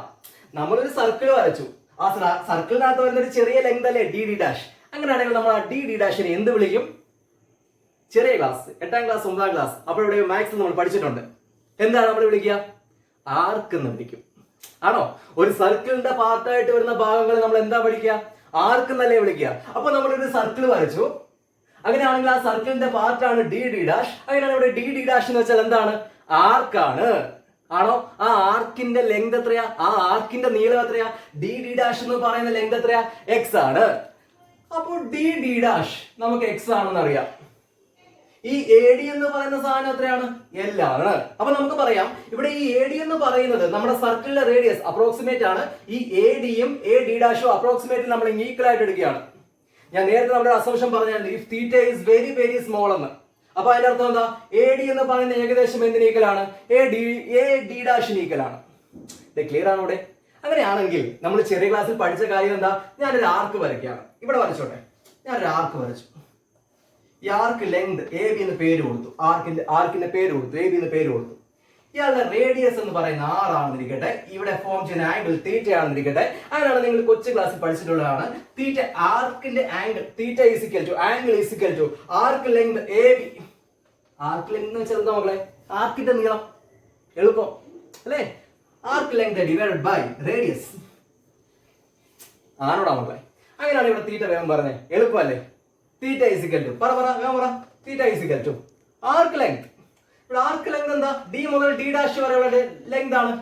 നമ്മളൊരു സർക്കിൾ വരച്ചു. ആ സർക്കിളിനകത്ത് വരുന്ന ഒരു ചെറിയ ലെങ്ത് അല്ലേ ഡി ഡി ഡാഷ്. അങ്ങനെയാണെങ്കിൽ നമ്മൾ ആ ഡി ഡി ഡാഷിനെ എന്ത് വിളിക്കും? ചെറിയ ക്ലാസ്, 8ാം ക്ലാസ് 9ാം ക്ലാസ് അപ്പോൾ ഇവിടെ മാത്സ് നമ്മൾ പഠിച്ചിട്ടുണ്ട്. എന്താണ് നമ്മൾ വിളിക്കുക? ആർക്ക് എന്ന് വിളിക്കും. ആണോ? ഒരു സർക്കിളിന്റെ പാർട്ടായിട്ട് വരുന്ന ഭാഗങ്ങൾ നമ്മൾ എന്താ പഠിക്കുക? ആർക്ക് എന്നല്ലേ വിളിക്കുക. അപ്പൊ നമ്മളൊരു സർക്കിൾ വരച്ചു. അങ്ങനെയാണെങ്കിൽ ആ സർക്കിളിന്റെ പാർട്ടാണ് ഡി ഡി ഡാഷ്. അങ്ങനെയാണ് ഇവിടെ ഡി ഡി ഡാഷ് എന്ന് വെച്ചാൽ എന്താണ്? ആർക്കാണ്. ആണോ? ആ ആർക്കിന്റെ ലെങ്ത് എത്രയാ? ആ ആർക്കിന്റെ നീളം എത്രയാ? ഡി ഡി ഡാഷ് എന്ന് പറയുന്ന ലെങ്ത് എത്രയാ? എക്സ് ആണ്. അപ്പോൾ ഡി ഡി ഡാഷ് നമുക്ക് എക്സ് ആണെന്ന് അറിയാം. ഈ എ ഡി എന്ന് പറയുന്ന സാധനം എത്രയാണ്? എൽ ആണ്. അപ്പൊ നമുക്ക് പറയാം ഇവിടെ ഈ എ ഡി എന്ന് പറയുന്നത് നമ്മുടെ സർക്കിളിന്റെ റേഡിയസ് അപ്രോക്സിമേറ്റ് ആണ്. ഈ എ ഡിയും എ ഡി ഡാഷും അപ്രോക്സിമേറ്റ് നമ്മൾ ഈക്വൽ ആയിട്ട് എടുക്കുകയാണ്. ഞാൻ നേരത്തെ നമ്മുടെ അസംഷൻ പറഞ്ഞായിരുന്നു if theta is very very small എന്ന്. അപ്പൊ അതിന്റെ അർത്ഥം എന്താ? എ ഡി എന്ന് പറയുന്ന ഏകദേശം എന്തിന് ഈക്വലാണ്? A D ഡാഷിന് ഈക്വലാണ്. ഇത് ക്ലിയർ ആണോ ഇവിടെ? അങ്ങനെയാണെങ്കിൽ നമ്മൾ ചെറിയ ക്ലാസ്സിൽ പഠിച്ച കാര്യം എന്താ? ഞാനൊരു ആർക്ക് വരയ്ക്കുകയാണ്. ഇവിടെ വരച്ചോട്ടെ. ഞാനൊരു ആർക്ക് വരച്ചു. ഈ ആർക്ക് ലെങ്ത് എ ബി എന്ന് പേര് കൊടുത്തു. ആർക്കിന്റെ പേര് കൊടുത്തു, എ ബി എന്ന് പേര് കൊടുത്തു. ഇയാളുടെ റേഡിയസ് എന്ന് പറയുന്ന ആർ ആണെന്നിരിക്കട്ടെ. ഇവിടെ ഫോം ചെയ്യുന്ന ആംഗിൾ തീറ്റ ആണെന്നിരിക്കട്ടെ. അങ്ങനെയാണ് നിങ്ങൾ കൊച്ചു ക്ലാസ്സിൽ പഠിച്ചിട്ടുള്ളതാണ്. തീറ്റ ആർക്കിന്റെ angle theta is equal to angle is equal to arc length A B. Arc length എന്ന് വെച്ചാൽ എന്താ മക്കളെ? ആർക്കിന്റെ നീളം. എളുപ്പം അല്ലേ? Arc length divided by radius. ആണോടാ മക്കളെ? അങ്ങനെയാണ് ഇവിടെ തീറ്റ വേഗം പറഞ്ഞേ. എളുപ്പമല്ലേ? Theta is equal to theta is equal to arc length. ഇവിടെ ആർക്ക് ലെങ്ത് എന്താ? ഡി മുതൽ ഡി ഡാഷ് വരെയുള്ള ലെങ്ത് ആണ്.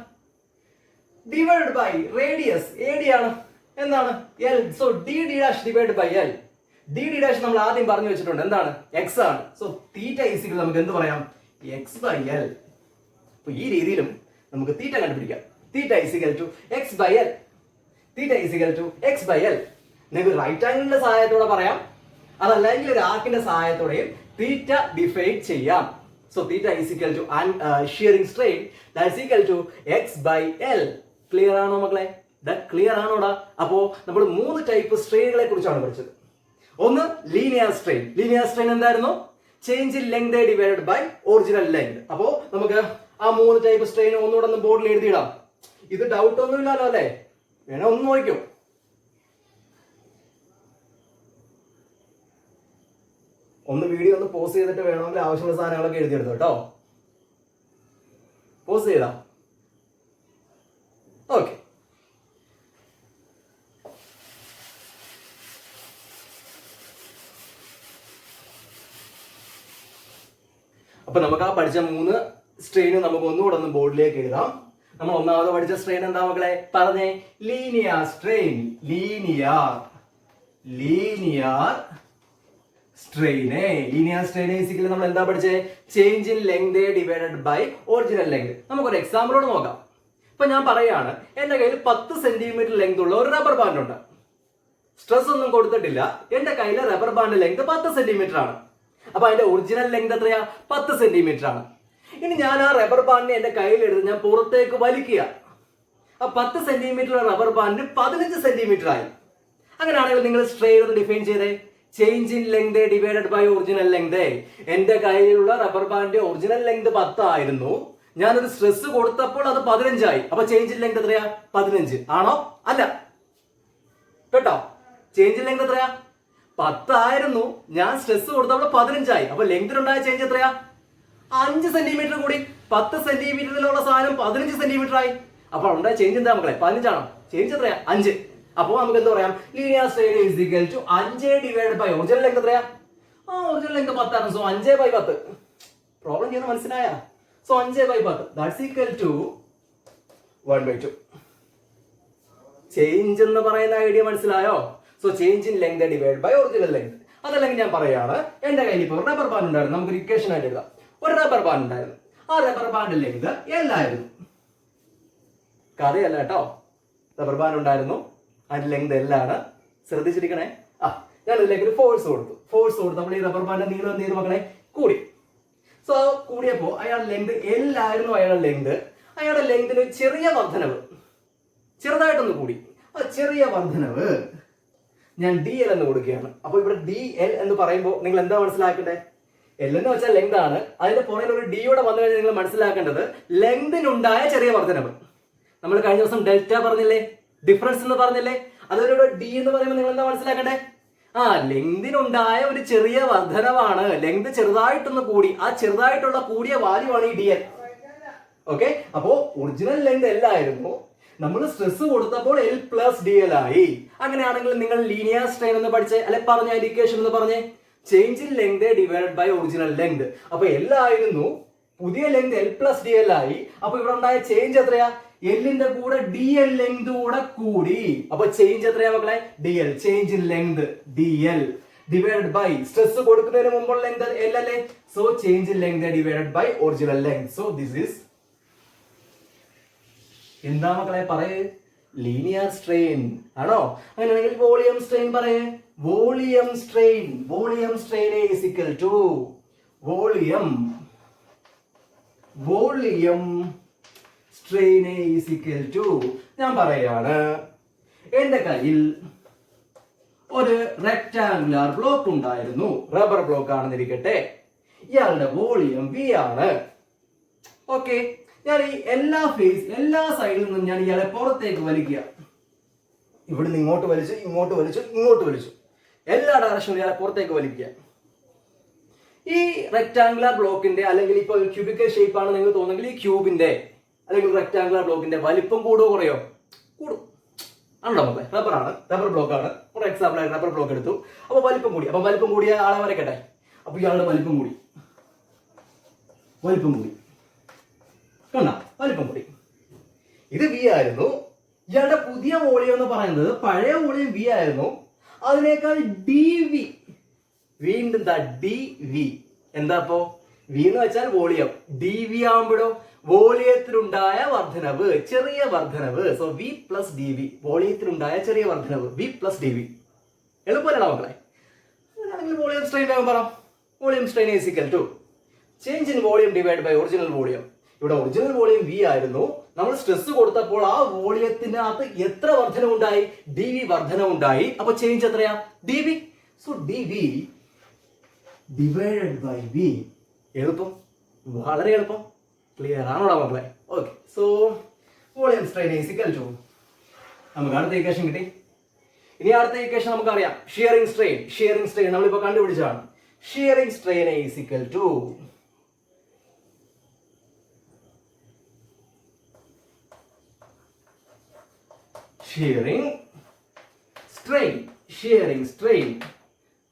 Divided by radius A D ആണ്. എന്താണ്? L. So D D dash divided by L. D D dash നമ്മൾ ആദ്യം പറഞ്ഞു വെച്ചിട്ടുണ്ട്. എന്താണ്? എക്സ് ആണ്. സോ തീറ്റ ഈസ് ഈക്വൽ നമുക്ക് എന്ത് പറയാം? X by L. അപ്പൊ ഈ രീതിയിലും നമുക്ക് തീറ്റ കണ്ടുപിടിക്കാം. Theta is equal to X by L. Theta is equal to X by L. നിങ്ങൾക്ക് റൈറ്റ് ആംഗിളിന്റെ സഹായത്തോടെ പറയാം, അതല്ലെങ്കിൽ ഒരു ആർക്കിന്റെ സഹായത്തോടെയും തീറ്റ ഡിഫൈൻ ചെയ്യാം. So theta is equal to shearing strain that's equal to X by L. Clear ആണോ മക്കളെ? ക്ലിയർ ആണോടാ? അപ്പോ നമ്മൾ 3 ടൈപ്പ് സ്ട്രെയിനുകളെ കുറിച്ചാണ് പഠിച്ചത്. ഒന്ന് ലീനിയർ സ്ട്രെയിൻ. ലീനിയർ സ്ട്രെയിൻ എന്തായിരുന്നു? Change in length divided by original length. അപ്പോ നമുക്ക് ആ 3 ടൈപ്പ് സ്ട്രെയിൻ ഒന്നുകൂടെ ഒന്ന് ബോർഡിൽ എഴുതിയിടാം. ഇത് ഡൗട്ട് ഒന്നും ഇല്ലല്ലോ അല്ലേ? വേണേ ഒന്ന് നോക്കിയോ. ഒന്ന് വീഡിയോ ഒന്ന് പോസ് ചെയ്തിട്ട് വേണമെങ്കിൽ ആവശ്യമുള്ള സാധനങ്ങളൊക്കെ എഴുതിയെടുത്തു കേട്ടോ. പോസ് ചെയ്താ ഓക്കെ. അപ്പൊ നമുക്ക് ആ പഠിച്ച 3 സ്ട്രെയിനും നമുക്ക് ഒന്നുകൂടെ ഒന്ന് ബോർഡിലേക്ക് എഴുതാം. നമ്മൾ ഒന്നാമത് പഠിച്ച സ്ട്രെയിൻ എന്താ മക്കളെ? പറഞ്ഞേ. Linear strain. ലീനിയർ സ്ട്രെയിന്. ലീനിയർ സ്ട്രെയിൻ ബേസിക്കലി നമ്മൾ എന്താ പഠിച്ചേ? Change in length divided by original length. നമുക്കൊരു എക്സാമ്പിളോട് നോക്കാം. ഇപ്പൊ ഞാൻ പറയാണ്, എന്റെ കയ്യിൽ 10 സെന്റിമീറ്റർ ലെങ്ത് ഉള്ള ഒരു റബ്ബർ ബാൻഡ് ഉണ്ട്. സ്ട്രെസ് ഒന്നും കൊടുത്തിട്ടില്ല. എന്റെ കയ്യിലെ റബ്ബർ ബാൻഡ് ലെങ്ത് 10 സെന്റിമീറ്റർ ആണ്. അപ്പൊ അതിന്റെ ഒറിജിനൽ ലെങ്ത് എത്രയാ? 10 സെന്റിമീറ്റർ ആണ്. ഇനി ഞാൻ ആ റബ്ബർ ബാൻഡിനെ എന്റെ കയ്യിലെടുത്ത് ഞാൻ പുറത്തേക്ക് വലിക്കുക. ആ 10 സെന്റിമീറ്റർ റബ്ബർ ബാൻഡിന് 15 സെന്റിമീറ്റർ ആയി. അങ്ങനെയാണെങ്കിൽ നിങ്ങൾ സ്ട്രെയിൻ ഒന്ന് ഡിഫൈൻ ചെയ്തേ. Change in length divided by original length. എന്റെ കയ്യിലുള്ള റബ്ബർ ബാൻഡിന്റെ ഒറിജിനൽ ലെങ്ത് 10 ആയിരുന്നു. ഞാനൊരു സ്ട്രെസ് കൊടുത്തപ്പോൾ അത് 15 ആയി. അപ്പൊ ചേഞ്ച് ഇൻ ലെങ്ത് എത്രയാ? 15 ആണോ? അല്ല കേട്ടോ. ചേഞ്ച് ഇൻ ലെങ്ത് എത്രയാ? 10 ആയിരുന്നു. ഞാൻ സ്ട്രെസ് കൊടുത്തപ്പോൾ 15 ആയി. അപ്പൊ ലെങ്തിലുണ്ടായ ചേഞ്ച് എത്രയാ? 5 സെന്റിമീറ്റർ കൂടി. 10 സെന്റിമീറ്ററിലുള്ള സാധനം 15 സെന്റിമീറ്റർ ആയി. അപ്പൊ ഉണ്ടായ ചേഞ്ച് എന്താ മക്കളെ? 15 ആണോ? ചേഞ്ച് എത്രയാ? 5. അപ്പൊ നമുക്ക് എന്ത് പറയാം? Linear strain is equal to 5 divided by original length എത്രയാ? ഒറിജിനൽ ലെങ്ത് 10 ആണ്. So 5 by 10. പ്രോബ്ലം ചെയ്യുന്നത് മനസ്സിലായ? So 5 by 10 that's equal to 1/2. Change എന്ന് പറയുന്ന ഐഡിയ മനസ്സിലായോ? So change in length divide by original length. അതല്ലെങ്കിൽ ഞാൻ പറയാണ്, എന്റെ കയ്യിൽ ഇപ്പോൾ റബ്ബർ ബാൻഡ് ഉണ്ടായിരുന്നു. നമുക്ക് ഇക്വേഷൻ ആയിട്ട് എഴുതാം. ഒരു റബ്ബർ ബാൻഡ് ഉണ്ടായിരുന്നു. ആ റബ്ബർ ബാൻഡ് ലെങ്ത് L ആയിരുന്നു. കഥയല്ല കേട്ടോ. റബ്ബർ ബാൻഡ് ഉണ്ടായിരുന്നു, അതിന്റെ ലെങ്ത് L ആണ്. ശ്രദ്ധിച്ചിരിക്കണേ. ഞാൻ ഇതിലേക്ക് ഒരു ഫോഴ്സ് കൊടുത്തു. നമ്മൾ ഈ റബ്ബർ ബാൻഡ് നീളം എന്ത് ചെയ്തു മക്കളെ? കൂടി. സോ കൂടിയപ്പോ അയാളുടെ ലെങ്ത് L ആയിരുന്നു. അയാളുടെ ലെങ്തിന് ചെറിയ വർധനവ്, ചെറുതായിട്ടൊന്ന് കൂടി. ആ ചെറിയ വർധനവ് ഞാൻ DL എന്ന് കൊടുക്കുകയാണ്. അപ്പൊ ഇവിടെ DL എന്ന് പറയുമ്പോൾ നിങ്ങൾ എന്താ മനസ്സിലാക്കണ്ടേ? L എന്ന് വെച്ചാൽ ലെങ്ത് ആണ്. അതിന്റെ പുറകിൽ ഒരു D യോടെ വന്നു കഴിഞ്ഞാൽ നിങ്ങൾ മനസ്സിലാക്കേണ്ടത് ലെങ്തിനുണ്ടായ ചെറിയ വർധനവ്. നമ്മൾ കഴിഞ്ഞ ദിവസം ഡെൽറ്റ പറഞ്ഞില്ലേ, ഡിഫറൻസ് എന്ന് പറഞ്ഞില്ലേ, അതിലൂടെ D എന്ന് പറയുമ്പോൾ നിങ്ങൾ എന്താ മനസ്സിലാക്കണ്ടേ? ലെങ്തിനുണ്ടായ ഒരു ചെറിയ വർധനവാണ്. ലെങ്ത് ചെറുതായിട്ടൊന്ന് കൂടി. ആ ചെറുതായിട്ടുള്ള കൂടിയ വാല്യൂ ആണ് ഈ DL. ഓക്കെ. അപ്പോ ഒറിജിനൽ ലെങ്ത് L ആയിരുന്നു. നമ്മൾ സ്ട്രെസ് കൊടുത്തപ്പോൾ L പ്ലസ് DL ആയി. അങ്ങനെയാണെങ്കിൽ നിങ്ങൾ ലീനിയർ സ്ട്രെയിൻ എന്ന് പഠിച്ചേ, അല്ലെ പറഞ്ഞ ഇക്വേഷൻ എന്ന് പറഞ്ഞേ. Change in length divided by original length. അപ്പൊ L ആയിരുന്നു, പുതിയ ലെങ്ത് L പ്ലസ് DL ആയി. അപ്പൊ ഇവിടെ ഉണ്ടായ ചേഞ്ച് എത്രയാ? Lന്റെ കൂടെ DL ലെങ്ത് കൂടെ കൂടി. അപ്പൊ ചേഞ്ച് എത്രയാ മക്കളെ? DL. Change in length DL divided by stress കൊടുക്കുന്നതിന് മുമ്പുള്ള ലെങ്ത് L അല്ലേ? So change in length divided by original length. So this is എന്താ മക്കളെ? പറയേ. ലീനിയർ സ്ട്രെയിൻ ആണോ? അങ്ങനെയാണെങ്കിൽ വോളിയം സ്ട്രെയിൻ പറയേ. Volume strain is equal to volume strain is equal to, ഞാൻ പറയാണ്, എന്റെ കയ്യിൽ ഒരു റെക്ടാങ്കുലർ ബ്ലോക്ക് ഉണ്ടായിരുന്നു. റബ്ബർ ബ്ലോക്ക് ആണെന്നിരിക്കട്ടെ. ഇയാളുടെ വോളിയം V ആണ്. ഓക്കെ. ഞാൻ ഈ എല്ലാ സൈഡിൽ നിന്നും ഞാൻ ഇയാളെ പുറത്തേക്ക് വലിക്കുക. ഇവിടുന്ന് ഇങ്ങോട്ട് വലിച്ചു. എല്ലാ ഡയറക്ഷനിലും ഇയാളെ പുറത്തേക്ക് വലിക്കുക. ഈ റെക്ടാങ്കുലർ ബ്ലോക്കിന്റെ, അല്ലെങ്കിൽ ഇപ്പോൾ ക്യൂബിക്കൽ ഷേപ്പ് ആണ് നിങ്ങൾ തോന്നുന്നെങ്കിൽ, ഈ ക്യൂബിന്റെ അല്ലെങ്കിൽ റെക്ടാങ്കുലർ ബ്ലോക്കിന്റെ വലിപ്പം കൂടുമോ കുറയോ? കൂടും. ആണല്ലോ മക്കളെ? റബ്ബർ ബ്ലോക്ക് ആണ്. ഒരു എക്സാമ്പിൾ ആയിട്ട് റബ്ബർ ബ്ലോക്ക് എടുത്തു. അപ്പൊ വലിപ്പം കൂടിയ ആളെ വരയ്ക്കട്ടെ. അപ്പൊ ഇയാളുടെ വലിപ്പം കൂടി. വലിപ്പം കൂടി. ഇത് V ആയിരുന്നു. ഇയാളുടെ പുതിയ വോളിയം എന്ന് പറയുന്നത് പഴയ വോളിയം V ആയിരുന്നു. അതിനേക്കാൾ DV, വീണ്ടും DV എന്താ? അപ്പോ വി എന്ന് വെച്ചാൽ വോളിയം. ഡി വി ആകുമ്പോഴോ വോളിയത്തിലുണ്ടായ വർധനവ്, ചെറിയ വർധനവ്. So V plus D V, വോളിയത്തിലുണ്ടായ ചെറിയ വർധനവ്, വി പ്ലസ് ഡി വി. എളുപ്പമല്ലടാ മക്കളെ. അങ്ങനെയാണെങ്കിൽ വോളിയം സ്ട്രെയിൻ വേഗം പറ. Volume strain is equal to change in volume divide by original volume. ഇവിടെ ഒറിജിനൽ വോളിയം വി ആയിരുന്നു. നമ്മൾ സ്ട്രെസ് കൊടുത്തപ്പോൾ ആ വോളിയത്തിനകത്ത് എത്ര വർധനവുണ്ടായി? D V വർധനവുണ്ടായി. അപ്പൊ ചേഞ്ച് എത്രയാ? D V. So D V divided by V. എളുപ്പം, വളരെ എളുപ്പം. ക്ലിയർ ആണോടാ മക്കളെ? Okay. So volume strain is equal to, നമുക്ക് അടുത്ത ഇക്വേഷൻ കിട്ടി. ഇനി അടുത്ത ഇക്വേഷൻ നമുക്കറിയാം, ഷിയറിംഗ് സ്ട്രെയിൻ. ഷിയറിംഗ് സ്ട്രെയിൻ നമ്മളിപ്പോ കണ്ടുപിടിച്ചാണ്. Shearing strain is equal to shearing strain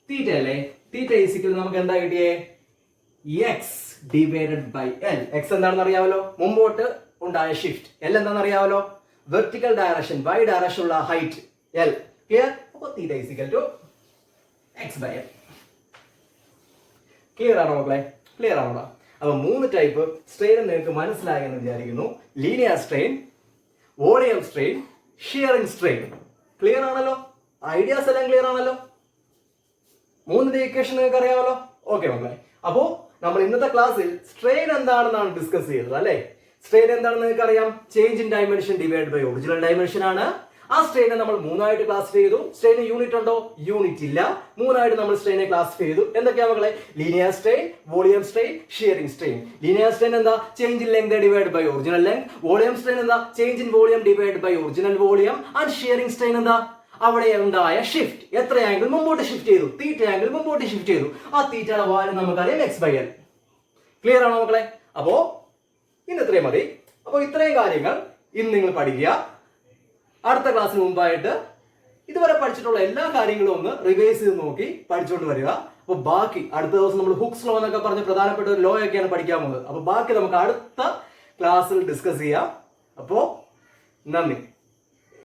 theta അല്ലേ? തീറ്റ ഈസ് ഈക്വൽ നമുക്ക് എന്താ കിട്ടിയേ? X divided by L. X എന്താണെന്ന് അറിയാമല്ലോ, മുമ്പോട്ട് ഉണ്ടായ ഷിഫ്റ്റ്. എൽ എന്താണെന്ന് അറിയാമല്ലോ, വെർട്ടിക്കൽ ഡയറക്ഷൻ, വൈ ഡയറക്ഷൻ ഉള്ള ഹൈറ്റ് എൽ. ക്ലിയർ? അപ്പോൾ theta is equal to X by L. Clear ആണോ മക്കളെ? ക്ലിയർ ആണോ? അപ്പൊ 3 ടൈപ്പ് സ്ട്രെയിൻ നിങ്ങൾക്ക് മനസ്സിലായെന്ന് വിചാരിക്കുന്നു. Linear strain, volume strain, shearing strain. Clear ആണല്ലോ? ഐഡിയാസ് എല്ലാം ക്ലിയർ ആണല്ലോ? 3 ഇക്വേഷൻ നിങ്ങൾക്ക് അറിയാമല്ലോ? ഓക്കെ മക്കളെ. അപ്പോ നമ്മൾ ഇന്നത്തെ ക്ലാസ്സിൽ സ്ട്രെയിൻ എന്താണെന്നാണ് ഡിസ്കസ് ചെയ്തത് അല്ലെ? സ്ട്രെയിൻ എന്താണെന്ന് നിങ്ങൾക്ക് അറിയാം, change in dimension divide by original dimension ആണ്. ആ സ്ട്രെയിനെ നമ്മൾ 3ആയിട്ട് ക്ലാസിഫൈ ചെയ്തു. സ്ട്രെയിൻ യൂണിറ്റ് ഉണ്ടോ? യൂണിറ്റ് ഇല്ല. 3ആയിട്ട് നമ്മൾ സ്ട്രെയിനെ ക്ലാസിഫൈ ചെയ്തു. എന്തൊക്കെയാ മക്കളെ? Linear strain, volume strain, shearing strain. Linear strain എന്താ? Change in length divide by original length. Volume strain എന്താ? Change in volume divide by original volume. And shearing strain എന്താ? അവിടെ ഉണ്ടായ ഷിഫ്റ്റ്. എത്ര ആംഗിൾ മുമ്പോട്ട് ഷിഫ്റ്റ് ചെയ്തു? തീറ്റ ആംഗിൾ മുമ്പോട്ട് shift ചെയ്തു. ആ തീറ്റയുടെ വാല്യൂ നമുക്കറിയാം എക്സ് ബൈ എൽ. ക്ലിയർ ആണോ മക്കളെ? അപ്പോ ഇന്ന് ഇത്രയും മതി. അപ്പൊ ഇത്രയും കാര്യങ്ങൾ ഇന്ന് നിങ്ങൾ പഠിക്കുക. അടുത്ത ക്ലാസ്സിന് മുമ്പായിട്ട് ഇതുവരെ പഠിച്ചിട്ടുള്ള എല്ലാ കാര്യങ്ങളും ഒന്ന് റിവൈസ് ചെയ്ത് നോക്കി പഠിച്ചുകൊണ്ട് വരിക. അപ്പൊ ബാക്കി അടുത്ത ദിവസം നമ്മൾ ഹുക്സ് ലോ എന്നൊക്കെ പറഞ്ഞ് പ്രധാനപ്പെട്ട ഒരു ലോ ഒക്കെയാണ് പഠിക്കാൻ പോകുന്നത്. അപ്പൊ ബാക്കി നമുക്ക് അടുത്ത ക്ലാസ്സിൽ ഡിസ്കസ് ചെയ്യാം. അപ്പോ നന്ദി.